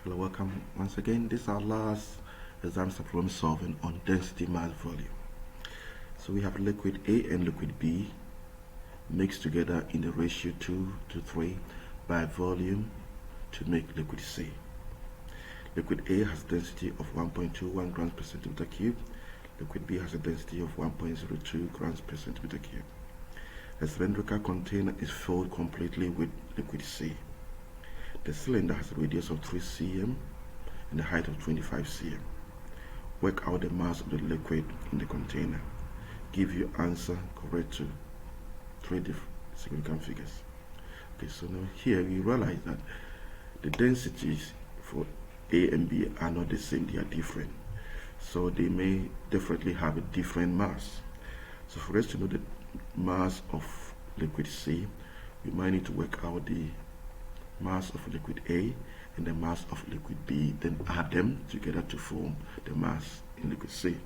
Hello, welcome once again. This is our last exam problem solving on density, mass, volume. So we have liquid A and liquid B mixed together in the ratio 2 to 3 by volume to make liquid C. Liquid A has density of 1.21 grams per centimeter cube. Liquid B has a density of 1.02 grams per centimeter cube. A cylindrical container is filled completely with liquid C. The cylinder has a radius of 3 cm and a height of 25 cm. Work out the mass of the liquid in the container. Give your answer correct to 3 significant figures. Okay, so now here we realize that the densities for A and B are not the same, they are different. So they may definitely have a different mass. So for us to know the mass of liquid C, we might need to work out the mass of liquid A and the mass of liquid B, then add them together to form the mass in liquid C.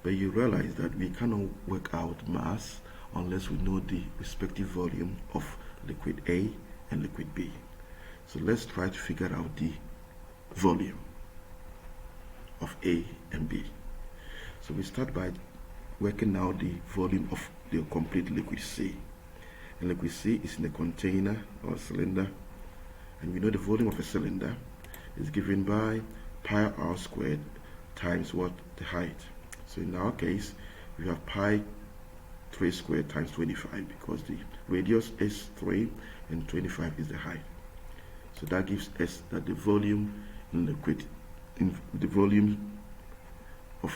But you realize that we cannot work out mass unless we know the respective volume of liquid A and liquid B. So let's try to figure out the volume of A and B. So we start by working out the volume of the complete liquid C. And liquid C is in a container or cylinder, and we know the volume of a cylinder is given by pi r squared times what? The height. So in our case, we have pi 3 squared times 25 because the radius is 3 and 25 is the height. So that gives us that the volume of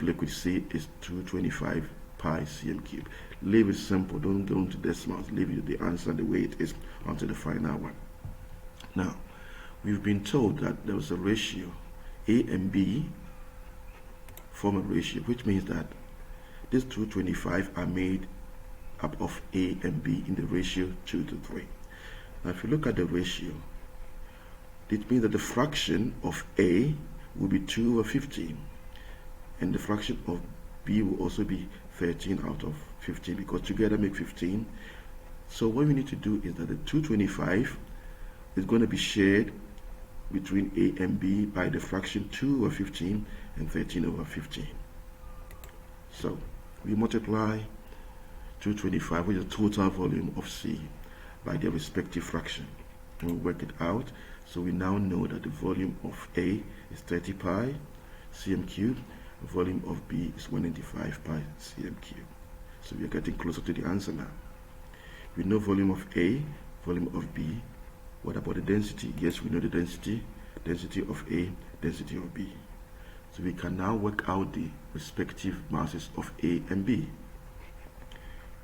liquid C is 225 pi cm cube. Leave it simple, don't go into decimals, leave you the answer the way it is until the final one. Now, we've been told that there was a ratio, A and B form a ratio, which means that these 225 are made up of A and B in the ratio 2 to 3. Now, if you look at the ratio, it means that the fraction of A will be 2 over 15, and the fraction of B will also be 13 out of 15 because together make 15. So what we need to do is that the 225 is going to be shared between A and B by the fraction 2 over 15 and 13 over 15. So we multiply 225 with the total volume of C by their respective fraction, and we work it out. So we now know that the volume of A is 30 pi cm cube. The volume of B is 195 pi cm cube. So we are getting closer to the answer now. We know volume of A, volume of B. What about the density? Yes, we know the density. Density of A, density of B. So we can now work out the respective masses of A and B.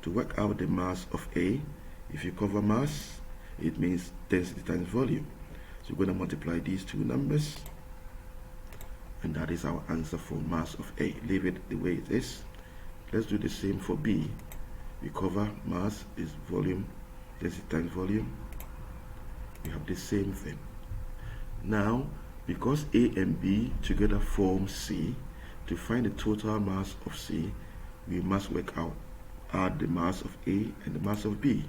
To work out the mass of A, if you cover mass, it means density times volume. So we're going to multiply these two numbers, and that is our answer for mass of A. Leave it the way it is. Let's do the same for B. We cover mass is volume, density times volume. We have the same thing. Now, because A and B together form C, to find the total mass of C, we must work out, add the mass of A and the mass of B,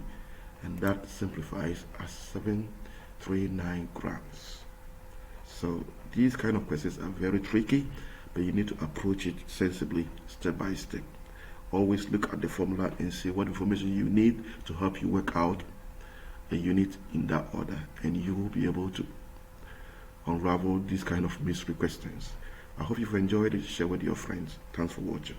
and that simplifies as 739 grams. So these kind of questions are very tricky, but you need to approach it sensibly, step by step. Always look at the formula and see what information you need to help you work out a unit in that order, and you will be able to unravel these kind of mystery questions. I hope you've enjoyed it. Share with your friends. Thanks for watching.